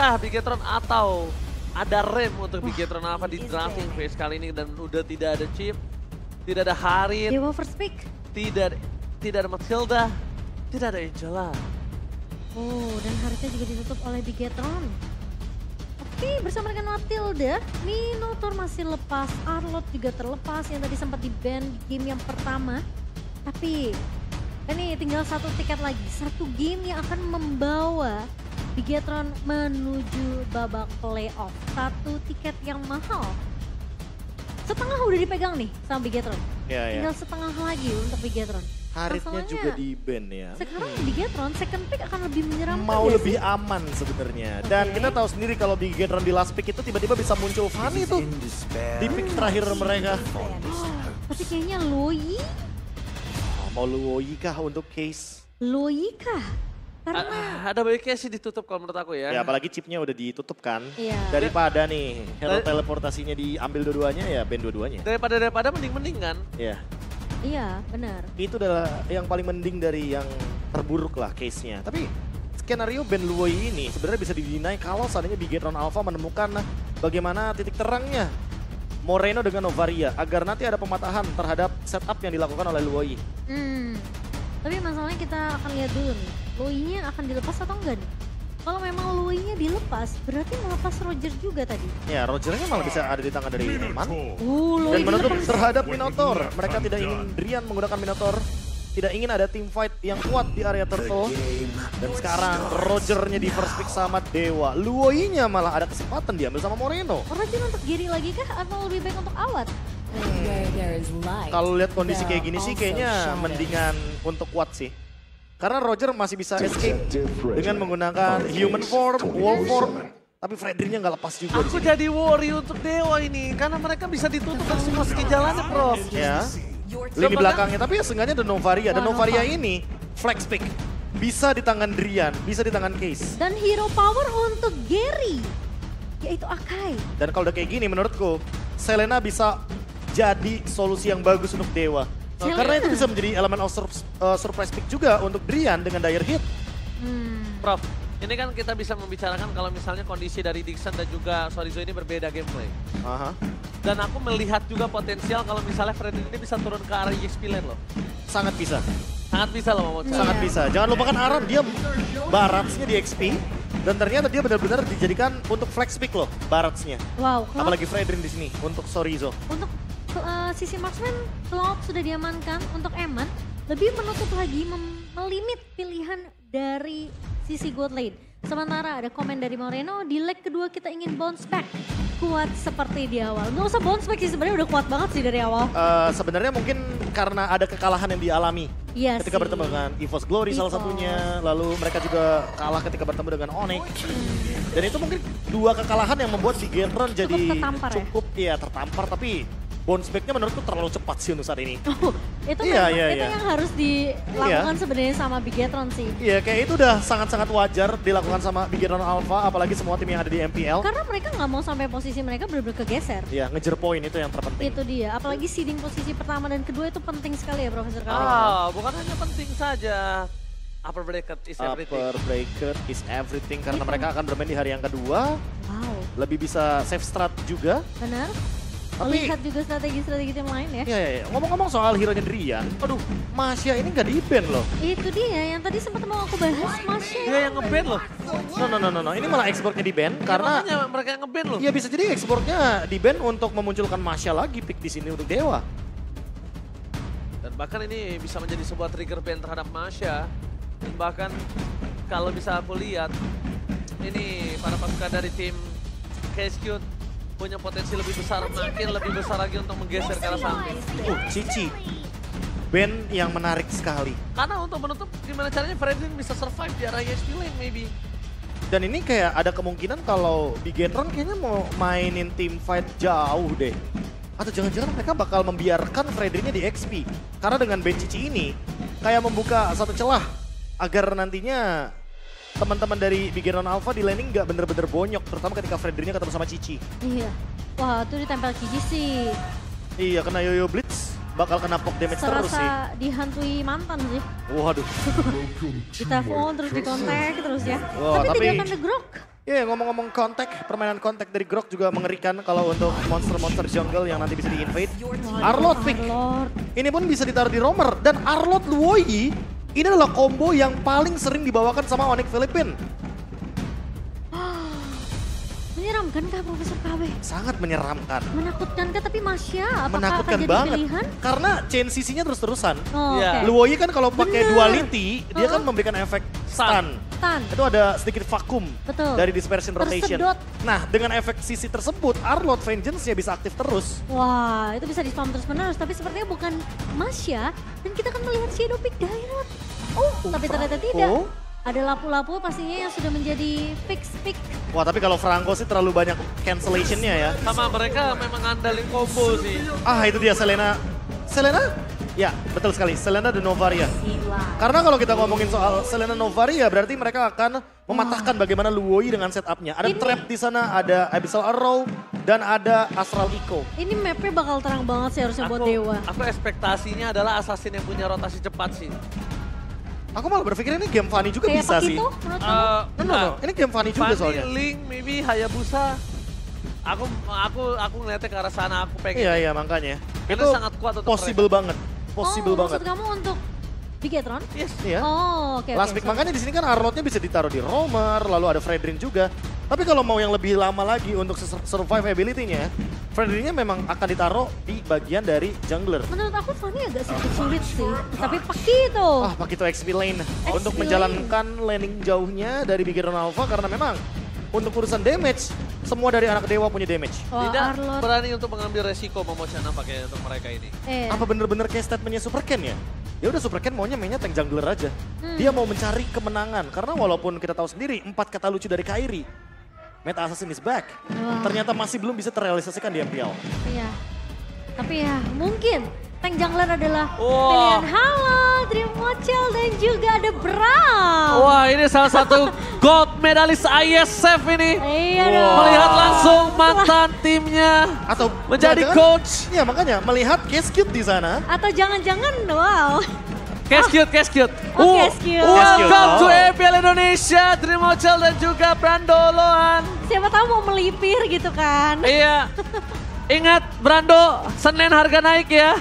Apakah Bigetron atau ada rem untuk Bigetron Alpha di drafting phase kali ini dan udah tidak ada Chip, tidak ada Harit, Dewa first pick. tidak ada Matilda, tidak ada Angela. Oh, dan Haritnya juga ditutup oleh Bigetron. Oke, bersama dengan Matilda, Minotaur masih lepas, Arlot juga terlepas yang tadi sempat di-ban di game yang pertama. Tapi, ini tinggal satu tiket lagi, satu game yang akan membawa Bigetron menuju babak playoff. Satu tiket yang mahal. Setengah udah dipegang nih sama Bigetron. Iya, Tinggal setengah lagi untuk Bigetron. Haritnya Masalahnya, juga di ban ya. sekarang Bigetron second pick akan lebih menyeramkan. Mau ya lebih sih? aman sebenarnya. Dan Oke. kita tahu sendiri kalau Bigetron di last pick itu tiba-tiba bisa muncul Fanny tuh. Di pick terakhir mereka. Tapi kayaknya Loi Mau Luoyi kah untuk case? kah? Karena Ada baiknya sih ditutup kalau menurut aku ya. Ya apalagi chipnya udah ditutup kan. Iya. Daripada nih hero Dari- teleportasinya diambil dua-duanya ya ban dua-duanya. Daripada mending kan. Ya iya benar. itu adalah yang paling mending dari yang terburuk lah case-nya. Tapi skenario ban Luoyi ini sebenarnya bisa didinai kalau seandainya Bigetron Alpha menemukan bagaimana titik terangnya Moreno dengan Novaria agar nanti ada pematahan terhadap setup yang dilakukan oleh Luoyi. Tapi masalahnya kita akan lihat dulu nih, Loi-nya akan dilepas atau enggak nih? Kalau memang Loi-nya dilepas, berarti melepas Roger juga tadi. Ya Rogernya malah bisa ada di tangan dari Neman. Loi Dan menutup dilepas. terhadap Minotaur. Mereka tidak ingin Drian menggunakan Minotaur. Tidak ingin ada team fight yang kuat di area Turtle. Dan sekarang Rogernya di first pick sama Dewa. Luoyi-nya malah ada kesempatan diambil sama Moreno. Roger untuk Giri lagi kah atau lebih baik untuk Awat? Kalau lihat kondisi kayak gini sih kayaknya mendingan untuk kuat sih. Karena Roger masih bisa escape dengan menggunakan human form, wolf form. Tapi Fredrinnya nggak lepas juga di Aku sini. jadi worry untuk Dewa ini karena mereka bisa ditutup dari semua segi jalannya, Prof. Ya. Lini belakangnya, tapi ya seenggaknya ada Novaria. Dan Novaria ini flex pick. Bisa di tangan Drian, bisa di tangan Case. Dan hero power untuk Gary, yaitu Akai. Dan kalau udah kayak gini menurutku, Selena bisa jadi solusi yang bagus untuk Dewa. Selena. Karena itu bisa menjadi elemen of surprise pick juga untuk Drian dengan dire hit. Prof, ini kan kita bisa membicarakan kalau misalnya kondisi dari Dixon dan juga Sorizo ini berbeda gameplay. Aha. Dan aku melihat juga potensial kalau misalnya Fredrin ini bisa turun ke arah EXP lane loh. Sangat bisa. Sangat bisa loh Momo. Sangat Iya. bisa. Jangan lupakan Aram, dia baratsnya di XP. Dan ternyata dia benar-benar dijadikan untuk flex pick loh, baratsnya. Wow, Cloud Apalagi Fredrin di sini untuk Sorizo. untuk sisi marksman, Cloud sudah diamankan. Untuk Eman, lebih menutup lagi, melimit pilihan dari sisi God lane. Sementara ada komen dari Moreno, di leg kedua kita ingin bounce back. Kuat seperti di awal. Nggak usah bounce back sih, sebenarnya udah kuat banget sih dari awal. Sebenarnya mungkin karena ada kekalahan yang dialami Iya ketika sih. bertemu dengan EVOS Glory salah EVOS. satunya. Lalu mereka juga kalah ketika bertemu dengan Onyx. Dan itu mungkin dua kekalahan yang membuat Bigetron jadi tertampar ya? cukup ya tertampar. Tapi bounce back-nya menurutku terlalu cepat sih untuk saat ini. Itu Iya, memang iya, itu iya. yang harus dilakukan sebenarnya sama Bigetron sih. Iya, kayak itu udah sangat-sangat wajar dilakukan sama Bigetron Alpha, apalagi semua tim yang ada di MPL. Karena mereka nggak mau sampai posisi mereka benar-benar kegeser. Iya, ngejar poin itu yang terpenting. Itu dia, apalagi seeding posisi pertama dan kedua itu penting sekali ya Profesor Karim. Bukan hanya penting saja. Upper bracket is everything. Upper bracket is everything karena Itu. mereka akan bermain di hari yang kedua. Wow, Lebih bisa save strat juga. benar. Tapi- Lihat juga strategi-strategi tim lain ya. Iya. Ngomong-ngomong soal hero-nya Drian, aduh, Masya ini nggak di-ban loh. Itu dia yang tadi sempat mau aku bahas Masya. Dia yang nge-ban loh. No. Ini malah exportnya di-ban karena Makanya mereka yang nge-ban loh. ya bisa jadi exportnya di-ban untuk memunculkan Masya lagi pick di sini untuk Dewa. Dan bahkan ini bisa menjadi sebuah trigger ban terhadap Masya. Dan bahkan kalau bisa aku lihat, ini para pasukan dari tim KSQ punya potensi lebih besar, makin lebih besar lagi untuk menggeser ke arah sana. Cici. Ban yang menarik sekali. Karena untuk menutup gimana caranya Fredrin bisa survive di area EXP lane maybe. Dan ini kayak ada kemungkinan kalau Bigetron kayaknya mau mainin team fight jauh deh. Atau jangan-jangan mereka bakal membiarkan Fredrinnya di XP. Karena dengan ban Cici ini kayak membuka satu celah agar nantinya teman-teman dari Bigetron Alpha di laning nggak bener-bener bonyok. Terutama ketika Fredrinnya ketemu sama Cici. Iya. Wah itu ditempel Cici sih. Iya, kena Yoyo Blitz. Bakal kena pop damage terus sih. Serasa dihantui mantan sih. Waduh. Ditelepon terus dikontak terus ya. Wah, tapi tapi- tidak akan The Grok. Ya ngomong-ngomong kontak, permainan kontak dari Grok juga mengerikan kalau untuk monster-monster jungle yang nanti bisa di-invade. Arlot pick. Arlot. Ini pun bisa ditaruh di roamer. Dan Arlot Luoyi ini adalah combo yang paling sering dibawakan sama Onyx Philippine. Menyeramkan kah Profesor KB? Sangat menyeramkan. Menakutkan kah? Tapi Masya apakah Menakutkan akan jadi banget. pilihan? Karena chain CC-nya terus-terusan. Oh, Iya. oke. Luoyi kan kalau pakai Bener. duality, dia kan memberikan efek stun. Tan. Itu ada sedikit vakum Betul. dari dispersion rotation. Tersedot. Nah, dengan efek CC tersebut, Arlot Vengeance-nya bisa aktif terus. Wah, itu bisa di-spam terus menerus. Tapi sepertinya bukan Masya. Dan kita akan melihat Shadow Pick Direct. Oh, tapi ternyata tidak. Oh. Ada lapu-lapu pastinya yang sudah menjadi fix pick. Wah, tapi kalau Franco sih terlalu banyak cancellation-nya ya. Sama mereka memang andalin combo sih. Ah, itu dia Selena. Selena? Ya, betul sekali. Selena dan Novaria. Karena kalau kita ngomongin soal Selena Novaria, berarti mereka akan mematahkan bagaimana Luoyi dengan setupnya. Ada Ini- trap di sana, ada Abyssal Arrow, dan ada Astral Echo. Ini mapnya bakal terang banget sih harusnya buat Dewa. Aku ekspektasinya adalah assassin yang punya rotasi cepat sih. Aku malah berpikir ini game funny juga Kayak bisa sih. Pakito menurut kamu? No. Ini game funny juga Fanny, soalnya. Link, maybe Hayabusa. Aku ngeliatnya ke arah sana, aku pengen. Iya, makanya. Karena Itu sangat kuat untuk possible banget. Possible banget. Maksud kamu untuk Bigetron? Yes. Iya. Oh, oke. Last pick makanya di sini kan Arlotnya bisa ditaruh di roamer, lalu ada Fredrin juga. Tapi kalau mau yang lebih lama lagi untuk survive ability-nya, Fredrinnya memang akan ditaruh di bagian dari jungler. Menurut aku Fanny agak sedikit sulit sih. Tapi Pakito. Ah, Pakito XP lane untuk XP menjalankan laning jauhnya dari Bigeron Alpha karena memang untuk urusan damage, semua dari anak dewa punya damage. Wah, Tidak Arlot. berani untuk mengambil resiko Momochana pakai untuk mereka ini. Apa bener-bener kayak statementnya Super Ken ya? Ya udah Super Ken maunya mainnya tank jungler aja. Dia mau mencari kemenangan karena walaupun kita tahu sendiri 4 kata lucu dari Kairi, Meta Assassin is back. Wah. Ternyata masih belum bisa terrealisasikan di MPL. Iya. Tapi ya mungkin tank jungler adalah Wah. pilihan. Halo, Dream Mochel dan juga ada Brown. Wah, ini salah satu gold medalis ISF ini. Iya dong. Melihat langsung mantan timnya Atau menjadi jangan-jangan- coach. Iya makanya melihat Cascute di sana. Atau jangan-jangan, wow. Cascute. Oh, Cascute. Welcome to Oh. EPL Indonesia, Dream Hotel dan juga Brando Loan. Siapa tahu mau melipir gitu kan. Iya. Ingat Brando, Senin harga naik ya.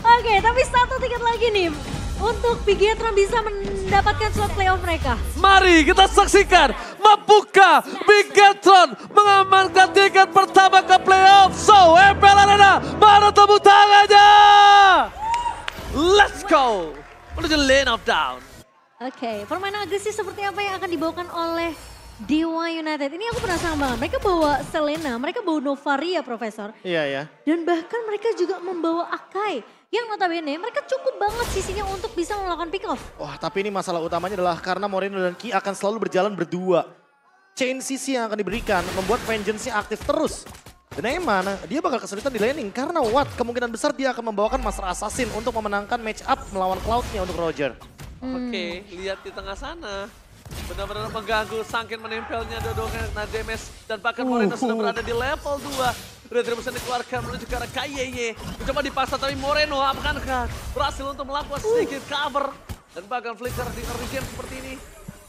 Oke, tapi satu tiket lagi nih. Untuk Bigetron bisa mendapatkan slot playoff mereka. Mari kita saksikan membuka Bigetron mengamankan tiket pertama ke playoff. So, EPL Arena, mana tepuk tangannya? Let's go. Menuju lane of down. Oke, permainan agresif seperti apa yang akan dibawakan oleh Dewa United? Ini aku penasaran banget. Mereka bawa Selena, mereka bawa Novaria, Profesor. Iya ya. Dan bahkan mereka juga membawa Akai. Yang notabene mereka cukup banget sisinya untuk bisa melakukan pick off. Wah tapi ini masalah utamanya adalah karena Moreno dan Ki akan selalu berjalan berdua. Chain CC yang akan diberikan membuat Vengeance-nya aktif terus. Dan Eman, dia bakal kesulitan di laning karena Watt kemungkinan besar dia akan membawakan Master Assassin untuk memenangkan match up melawan Cloud-nya untuk Roger. Oke, lihat di tengah sana. Benar-benar mengganggu, sangkin menempelnya dodongan Nademes. Dan bahkan Moreno sudah berada di level 2. Udah bisa dikeluarkan menuju ke arah KYY. Mencoba dipaksa tapi Moreno apakah berhasil untuk melakukan sedikit cover. Dan bahkan flicker di early game seperti ini.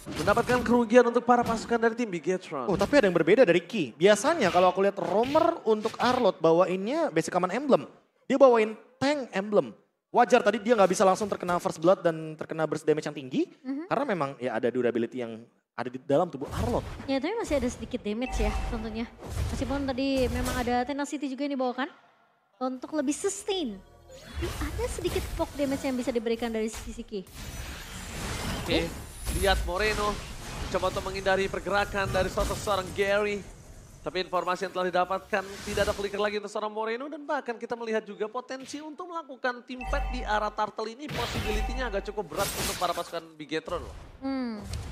Mendapatkan kerugian untuk para pasukan dari tim Bigetron. Oh tapi ada yang berbeda dari Ki. Biasanya kalau aku lihat Roamer untuk Arlot bawainnya basic command emblem. Dia bawain tank emblem. Wajar tadi dia nggak bisa langsung terkena first blood dan terkena burst damage yang tinggi. Karena memang ya ada durability yang ada di dalam tubuh Arlot. Ya tapi masih ada sedikit damage ya tentunya. Meskipun tadi memang ada tenacity juga yang dibawakan. Untuk lebih sustain. Tapi ada sedikit poke damage yang bisa diberikan dari sisi Ki. Oke, lihat Moreno coba untuk menghindari pergerakan dari sosok seorang Gary. Tapi informasi yang telah didapatkan tidak ada flicker lagi untuk seorang Moreno dan bahkan kita melihat juga potensi untuk melakukan team fight di arah Turtle ini possibility-nya agak cukup berat untuk para pasukan Bigetron loh.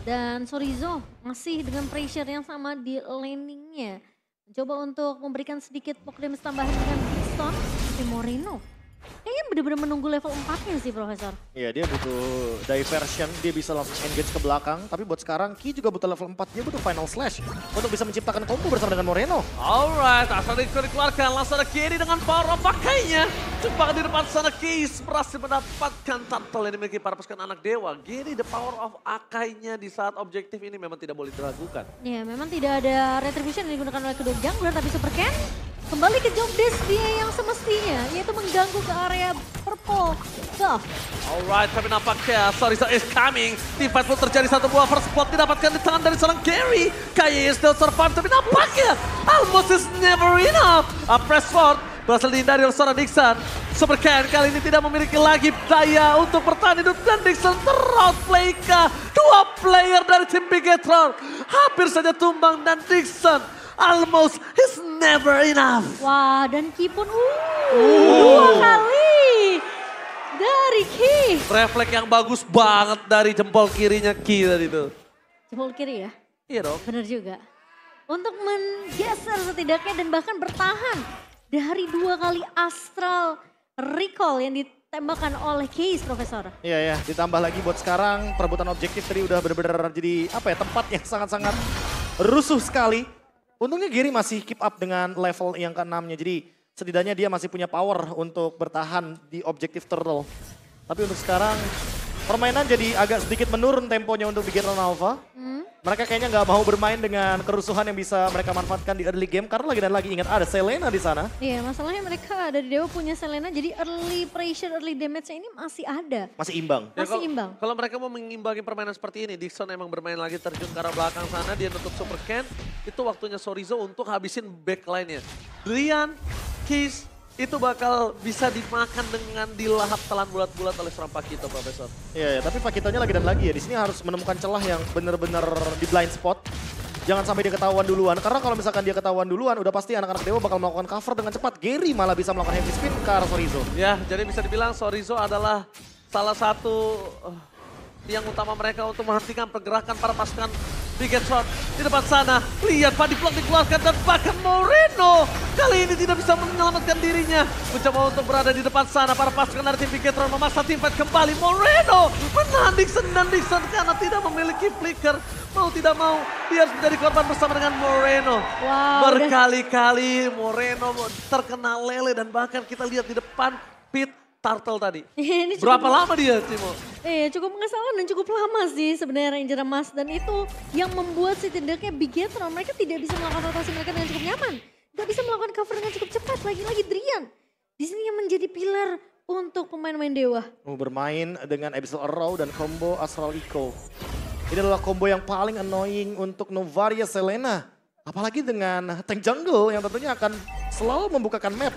Dan Sorizo masih dengan pressure yang sama di laning-nya. Coba untuk memberikan sedikit poke damage tambahan dengan Big Stone. Tapi Moreno Kayaknya bener-bener menunggu level 4-nya sih Profesor. Iya, dia butuh diversion, dia bisa langsung engage ke belakang. Tapi buat sekarang, Ki juga butuh level 4, dia butuh final slash untuk bisa menciptakan combo bersama dengan Moreno. Alright, asal dikeluarkan, langsung ada Kiri dengan power of pakainya. Cepat di depan sana, Keys berhasil mendapatkan turtle yang dimiliki para pasukan anak dewa. Kiri the power of akainya di saat objektif ini memang tidak boleh diragukan. Ya memang tidak ada retribution yang digunakan oleh kedua jungler, tapi Super Ken kembali ke job desk dia yang semestinya, yaitu mengganggu ke area purple buff. Alright, tapi nampaknya Sorizo is coming. Teamfight pun terjadi, satu buah first spot didapatkan di tangan dari seorang Gary. Kaye still survive, tapi nampaknya almost is never enough. A press forward berhasil dihindari oleh seorang Dixon. Super Ken kali ini tidak memiliki lagi daya untuk bertahan hidup dan Dixon ter-outplay ke dua player dari tim Bigetron. Hampir saja tumbang dan Dixon almost is never enough. Wah, dan Ki pun dua kali dari Ki. Refleks yang bagus banget dari jempol kirinya Ki tadi itu. Jempol kiri ya? Iya dong. Bener juga. Untuk menggeser setidaknya dan bahkan bertahan dari dua kali astral recall yang ditembakkan oleh Case, Profesor. Iya ya, ditambah lagi buat sekarang perebutan objektif tadi udah bener-bener jadi tempat yang sangat-sangat rusuh sekali. Untungnya Gary masih keep up dengan level yang ke-6-nya. Jadi setidaknya dia masih punya power untuk bertahan di objektif turtle. Tapi untuk sekarang permainan jadi agak sedikit menurun temponya untuk Bigetron Alpha. Mereka kayaknya nggak mau bermain dengan kerusuhan yang bisa mereka manfaatkan di early game. Karena lagi dan lagi ingat ada Selena di sana. Iya, masalahnya mereka ada di Dewa punya Selena. Jadi early pressure, early damage-nya ini masih ada. Masih imbang. Masih imbang. Kalau mereka mau mengimbangi permainan seperti ini, Dixon emang bermain lagi terjun ke arah belakang sana, dia nutup Super Ken. Itu waktunya Sorizo untuk habisin backline-nya. Drian, Keys, itu bakal bisa dimakan dengan dilahap telan bulat-bulat oleh seorang Pakito, Profesor. Iya, tapi Pakitonya lagi dan lagi ya. Di sini harus menemukan celah yang benar-benar di blind spot. Jangan sampai dia ketahuan duluan. Karena kalau misalkan dia ketahuan duluan, udah pasti anak-anak Dewa bakal melakukan cover dengan cepat. Gary malah bisa melakukan heavy spin ke arah Sorizo. Ya, jadi bisa dibilang Sorizo adalah salah satu yang utama mereka untuk menghentikan pergerakan para pasukan Bigetron di depan sana. Lihat Buddy Block dikeluarkan dan bahkan Moreno kali ini tidak bisa menyelamatkan dirinya. Mencoba untuk berada di depan sana, para pasukan dari tim Bigetron memaksa teamfight kembali. Moreno menahan Dixon dan Dixon karena tidak memiliki flicker. Mau tidak mau dia harus menjadi korban bersama dengan Moreno. Wow, Berkali-kali Moreno terkena lele dan bahkan kita lihat di depan pit turtle tadi. Ini Berapa lama dia, Timo? Cukup mengesalkan dan cukup lama sih sebenarnya Ranger Emas. Dan itu yang membuat setidaknya Bigetron mereka tidak bisa melakukan rotasi mereka dengan cukup nyaman. Gak bisa melakukan cover dengan cukup cepat. Lagi-lagi Drian. Di sini yang menjadi pilar untuk pemain-pemain Dewa. Bermain dengan Abyssal Arrow dan combo Astral Echo. Ini adalah combo yang paling annoying untuk Novaria Selena. Apalagi dengan tank jungle yang tentunya akan selalu membukakan map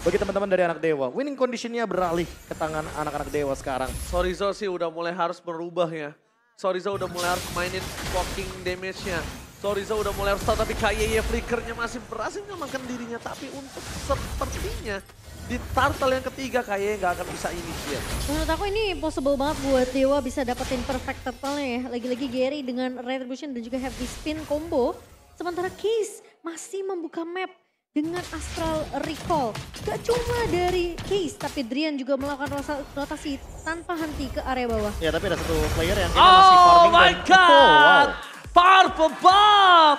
bagi teman-teman dari anak Dewa. Winning conditionnya beralih ke tangan anak-anak Dewa sekarang. Sorizo sih udah mulai harus berubah ya. Sorizo udah mulai harus mainin poking damage-nya. Sorizo udah mulai harus tahu, tapi KYY flickernya masih berhasil mengamankan dirinya. Tapi untuk sepertinya di turtle yang ketiga KYY nggak akan bisa initiate. Menurut aku ini possible banget buat Dewa bisa dapetin perfect turtle-nya ya. Lagi-lagi Gary dengan Retribution dan juga heavy spin combo. Sementara Case masih membuka map dengan Astral Recall. Gak cuma dari Case, tapi Drian juga melakukan rotasi tanpa henti ke area bawah. Ya, tapi ada satu player yang masih farming. Oh my god! Purple buff!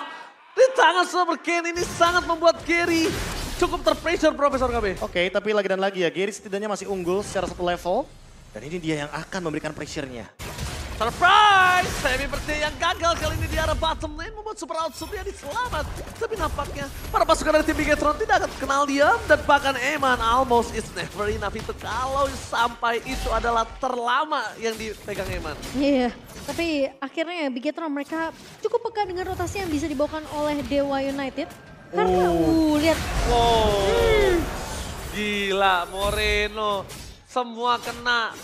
Di tangan Super Ken ini sangat membuat Gary cukup terpressure, Profesor KB. Oke, tapi lagi dan lagi ya, Gary setidaknya masih unggul secara satu level. Dan ini dia yang akan memberikan pressure-nya. Surprise! Semi Birthday yang gagal kali ini di arah bottom lane membuat Super Outsubnya diselamat. Tapi nampaknya para pasukan dari tim Bigetron tidak akan kenal diam. Dan bahkan Eman almost is never enough itu kalau sampai itu adalah terlama yang dipegang Eman. Iya, tapi akhirnya Bigetron mereka cukup peka dengan rotasi yang bisa dibawakan oleh Dewa United. Karena lihat. Wow, gila Moreno. Semua kena.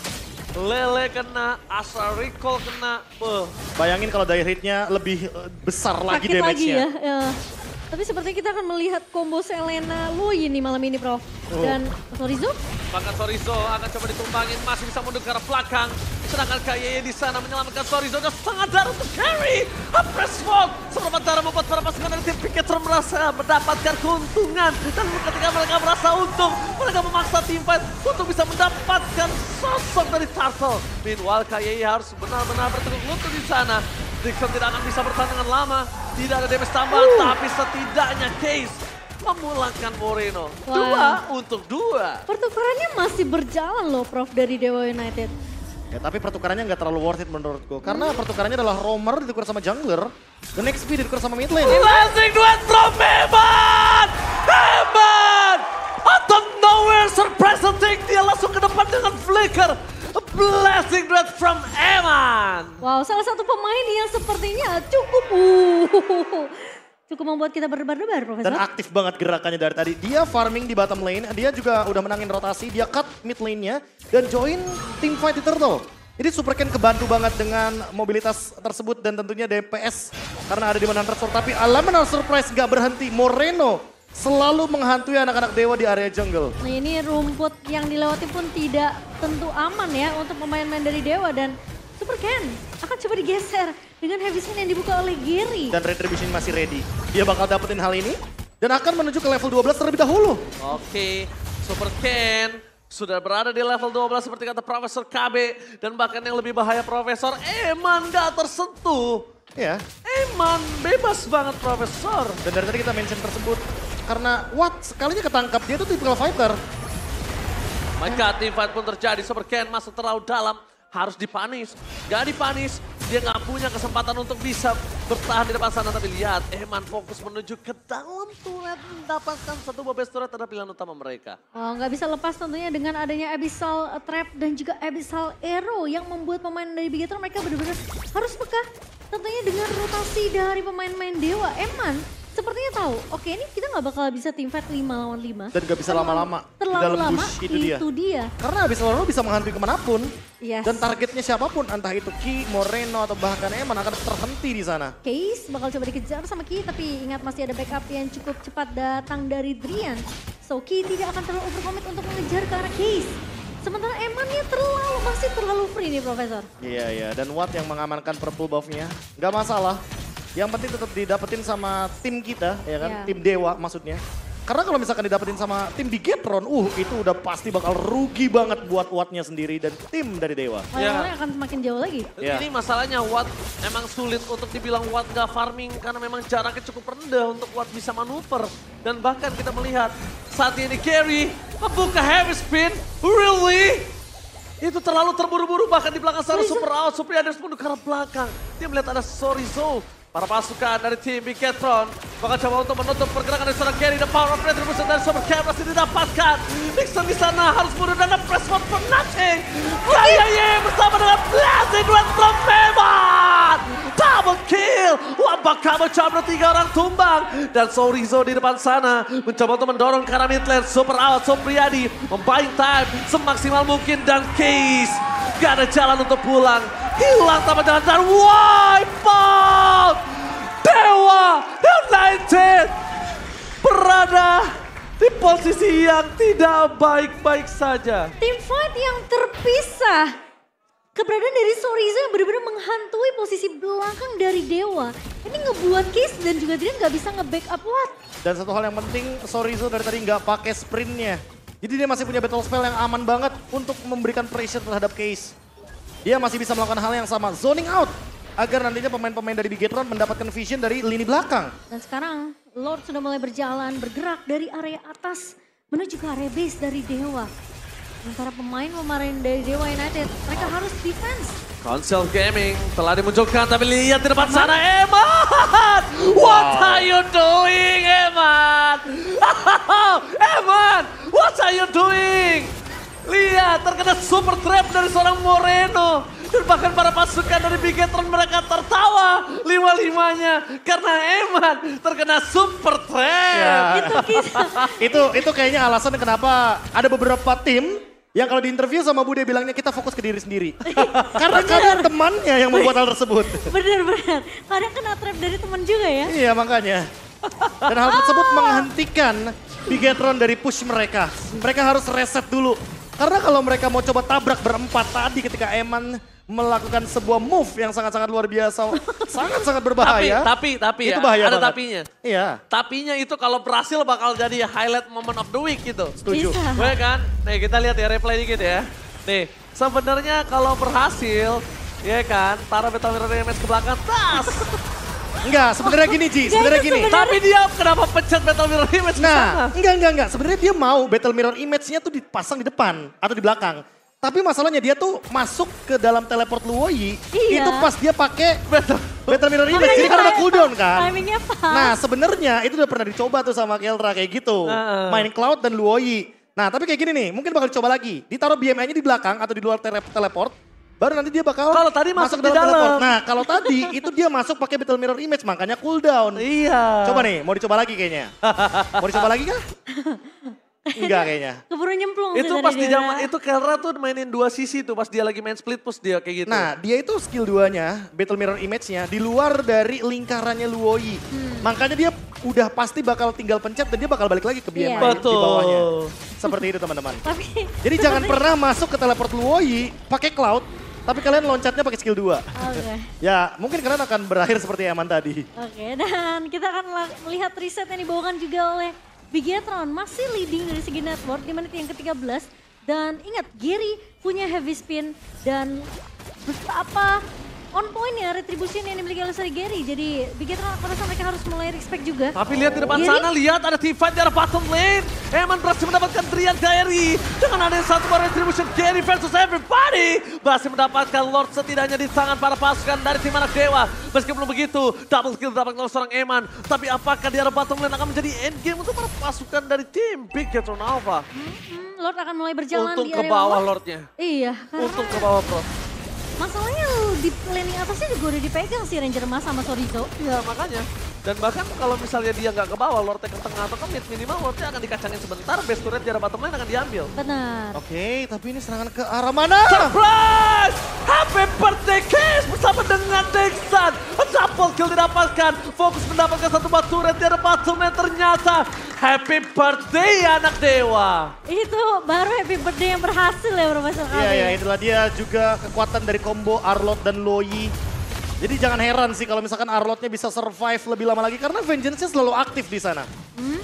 Lele kena, Astral Recall kena. Bayangin kalau die rate-nya lebih besar lagi Sakit lagi damage-nya. ya. Tapi sepertinya kita akan melihat combo Selena Lui nih malam ini, Prof. Dan Sorizo? Bahkan Sorizo akan coba ditumbangin, masih bisa mundur ke arah belakang. Sedangkan KYY di sana menyelamatkan Sorizo dan sangat darah untuk carry. Press smoke, seberapa darah membuat para pasukan dari tim Picketron merasa mendapatkan keuntungan. Dan ketika mereka merasa untung, mereka memaksa tim fight untuk bisa mendapatkan sosok dari Turtle. Meanwhile KYY harus benar-benar berteguk lutut di sana. Dixon tidak akan bisa bertahan dengan lama, tidak ada damage tambahan, tapi setidaknya Case memulangkan Moreno. 2 untuk 2. Pertukarannya masih berjalan loh, Prof, dari Dewa United. Ya, tapi pertukarannya nggak terlalu worth it menurutku. Karena pertukarannya adalah Roamer ditukar sama jungler, dan XP ditukar sama mid lane. Blazing Duet from Eman! Eman! Out of nowhere, surprise attack, dia langsung ke depan dengan flicker. A blessing Duet from Eman! Wow, salah satu pemain yang sepertinya cukup membuat kita berdebar-debar, Profesor. Dan aktif banget gerakannya dari tadi. Dia farming di bottom lane, dia juga udah menangin rotasi, dia cut mid lane-nya dan join team fight di Turtle. Jadi Super Ken kebantu banget dengan mobilitas tersebut dan tentunya DPS karena ada di mana Sword. Tapi Elemental Surprise gak berhenti, Moreno selalu menghantui anak-anak Dewa di area jungle. Nah, ini rumput yang dilewati pun tidak tentu aman ya untuk pemain-pemain dari Dewa dan Super Ken akan coba digeser dengan heavy spin yang dibuka oleh Gary. Dan Retribution masih ready. Dia bakal dapetin hal ini dan akan menuju ke level 12 terlebih dahulu. Oke, Super Ken sudah berada di level 12 seperti kata Profesor KB. Dan bahkan yang lebih bahaya Profesor, Eman gak tersentuh. Ya. Eman bebas banget Profesor. Dan dari tadi kita mention tersebut karena Watt sekalinya ketangkap, dia tuh typical fighter. Maka team fight pun terjadi, Super Ken masuk terlalu dalam. Harus dipanis, gak dipanis, dia gak punya kesempatan untuk bisa bertahan di depan sana. Tapi lihat, Eman fokus menuju ke dalam turret, mendapatkan satu bobes turret adalah pilihan utama mereka. Oh, nggak bisa lepas tentunya dengan adanya Abyssal Trap dan juga Abyssal Arrow yang membuat pemain dari Bigetron mereka benar-benar harus peka. Tentunya dengan rotasi dari pemain-pemain Dewa, Eman sepertinya tahu, oke ini kita nggak bakal bisa team fight 5 lawan 5. Dan gak bisa lama-lama di Terlalu dalam lama, bush, itu dia. Karena abis lalu bisa menghantui kemanapun. Yes. Dan targetnya siapapun, entah itu Ki, Moreno, atau bahkan Eman akan terhenti di sana. Case bakal coba dikejar sama Ki, tapi ingat masih ada backup yang cukup cepat datang dari Drian. So Ki tidak akan terlalu overcommit untuk mengejar ke arah Case. Sementara Emannya masih terlalu free nih Profesor. Iya, dan Watt yang mengamankan purple buff-nya, gak masalah. Yang penting tetap didapetin sama tim kita, ya kan? Tim Dewa maksudnya. Karena kalau misalkan didapetin sama tim Bigetron, itu udah pasti bakal rugi banget buat Watt-nya sendiri dan tim dari Dewa. Lawannya akan semakin jauh lagi. Ini masalahnya Watt emang sulit untuk dibilang Watt gak farming karena memang jaraknya cukup rendah untuk Watt bisa manuver. Dan bahkan kita melihat saat ini Gary membuka heavy spin, really? Itu terlalu terburu-buru bahkan di belakang sana Super Out, Supriaders pun ke arah belakang. Dia melihat ada Sorizo. Para pasukan dari tim Bigetron bakal coba untuk menutup pergerakan dari seorang Gary. The power of retribution dari Super Ken masih didapatkan. Nixon di sana harus mundur dan press one for nothing. KYY bersama dengan Blazing Duet from Eman. Double kill. Apakah mencoba 3 orang tumbang. Dan Sorizo di depan sana mencoba untuk mendorong ke arah mid lane. Super Out, Supriyadi membuying time semaksimal mungkin. Dan Case gak ada jalan untuk pulang. Hilang tanpa jalan dan wipe out. Dewa United berada di posisi yang tidak baik-baik saja. Tim fight yang terpisah. Keberadaan dari Sorizo yang benar-benar menghantui posisi belakang dari Dewa. Ini ngebuat Case dan juga Drian gak bisa nge-backup Watt. Dan satu hal yang penting, Sorizo dari tadi nggak pakai sprintnya. Jadi dia masih punya battle spell yang aman banget untuk memberikan pressure terhadap Case. Dia masih bisa melakukan hal yang sama, zoning out. Agar nantinya pemain-pemain dari Bigetron mendapatkan vision dari lini belakang. Dan sekarang Lord sudah mulai berjalan, bergerak dari area atas menuju ke area base dari Dewa. Sementara pemain dari Dewa United, mereka harus defense. Console Gaming telah dimunculkan tapi lihat di depan sana Eman! What are you doing Eman? Eman! What are you doing? Lihat terkena super trap dari seorang Moreno. Dan bahkan para pasukan dari Bigetron mereka tertawa 5-5-nya. Karena Eman terkena super trap. Itu kayaknya alasan kenapa ada beberapa tim yang kalau diinterview sama Bude bilangnya kita fokus ke diri sendiri. Karena kadang temannya yang membuat hal tersebut. Bener. Kadang kena trap dari teman juga ya. Iya makanya. Dan hal tersebut menghentikan Bigetron dari push mereka. Mereka harus reset dulu. Karena kalau mereka mau coba tabrak berempat tadi ketika Eman melakukan sebuah move yang sangat-sangat luar biasa, sangat-sangat berbahaya. Tapi itu ya, bahaya ada banget. tapinya. Iya, Tapinya itu kalau berhasil bakal jadi highlight moment of the week gitu. setuju. Bisa. Gue kan, nih kita lihat ya replay dikit ya. Nih, sebenarnya kalau berhasil, ya kan, taruh Battle Mirror Image ke belakang, tas. Enggak, sebenarnya gini Ji, sebenarnya itu gini. Tapi dia kenapa pencet Battle Mirror Image ke sana? Nah, enggak. Sebenarnya dia mau Battle Mirror Image-nya tuh dipasang di depan atau di belakang. Tapi masalahnya dia tuh masuk ke dalam teleport Luoyi, Iya. itu pas dia pakai Battle Mirror Image, Makanya jadi kan ada kayak cooldown kan. Timingnya pas. Nah sebenarnya itu udah pernah dicoba tuh sama Keltra kayak gitu. Main Cloud dan Luoyi. Nah tapi kayak gini nih, mungkin bakal dicoba lagi. Ditaruh BMI-nya di belakang atau di luar teleport. Baru nanti dia bakal Kalau tadi masuk ke di dalam. teleport. Nah kalau tadi itu dia masuk pakai Battle Mirror Image, makanya cooldown. Iya. Coba nih, mau dicoba lagi kayaknya. Mau dicoba lagi kah? Enggak kayaknya. Keburu nyemplung sih Itu tadi pas di dia. zaman itu Kelra tuh mainin dua sisi tuh pas dia lagi main split push dia kayak gitu. Nah, dia itu skill 2-nya, Battle Mirror Image-nya, di luar dari lingkarannya Luoyi. Makanya dia udah pasti bakal tinggal pencet dan dia bakal balik lagi ke BMI Iya. di bawahnya. Betul. Seperti itu teman-teman. Tapi Jadi jangan pernah masuk ke teleport Luoyi pakai Cloud, tapi kalian loncatnya pakai skill 2. Oke. Ya, mungkin kalian akan berakhir seperti Eman tadi. Oke, dan kita akan melihat riset yang dibawakan juga oleh Bigetron. Masih leading dari segi network di menit yang ke-13. Dan ingat, Gary punya heavy spin dan betapa on point-nya retribution yang dimiliki oleh Sari Gary. Jadi Bigetron aku rasa mereka harus mulai respect juga. Tapi lihat di depan Gary? sana, lihat ada team fight di arah bottom lane. Eman berhasil mendapatkan Drian Gary. Dengan ada satu bar retribution Gary versus everybody. Berhasil mendapatkan Lord setidaknya di tangan para pasukan dari tim anak dewa. Meskipun begitu, double kill didapatkan oleh seorang Eman. Tapi apakah di arah bottom lane akan menjadi endgame untuk para pasukan dari tim Bigetron Alpha? Lord akan mulai berjalan Untung di ke area bawah Lordnya. Iya, Untung ke karena bawah bro. masalahnya di laning atasnya juga udah dipegang si Ranger Mas sama Sorizo. Iya makanya. Dan bahkan kalau misalnya dia nggak ke bawah, Lordnya ke tengah atau ke mid, minimal Lordnya akan dikacangin sebentar, base turret di arah bottom lane akan diambil. Benar. Oke, tapi ini serangan ke arah mana? Surprise! Happy birthday Kiss bersama dengan Dexan. Double kill didapatkan. Fokus mendapatkan satu buah turret di arah bottom lane ternyata. Happy birthday anak dewa. Itu baru happy birthday yang berhasil ya Bro Mas Okabe. Iya, itulah dia juga kekuatan dari combo Arlot dan Luoyi. Jadi jangan heran sih kalau misalkan Arlotnya bisa survive lebih lama lagi karena Vengeance-nya selalu aktif di sana.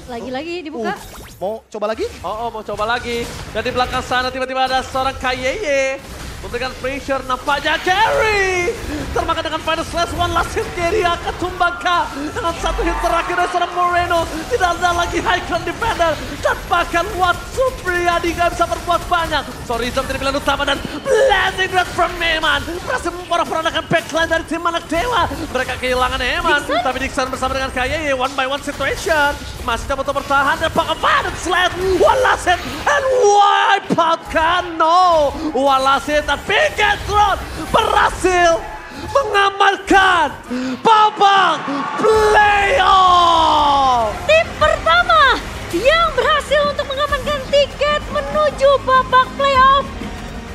Lagi-lagi dibuka. Mau coba lagi? Mau coba lagi. Dan di belakang sana tiba-tiba ada seorang Kayeye. Memberikan pressure, nampaknya Gary. Termakan dengan final slash, one last hit Gary akan tumbangkah. Dengan satu hit terakhir dari seorang Moreno. Tidak ada lagi high ground defender. Dan bahkan Wat Supriyadi gak bisa berbuat banyak. Sorry, Zam jadi pilihan utama dan blazing red from Eman. Berhasil memporak-porandakan backline dari tim anak dewa. Mereka kehilangan Eman. Tapi Dixon bersama dengan Kayeye, one by one situation. Masih coba bertahan dan pakai padat slide. One last hit and wipe out Kano. One last hit dan Bigetron berhasil mengamankan babak playoff. Tim pertama yang berhasil untuk mengamankan tiket menuju babak playoff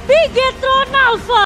Bigetron Alpha.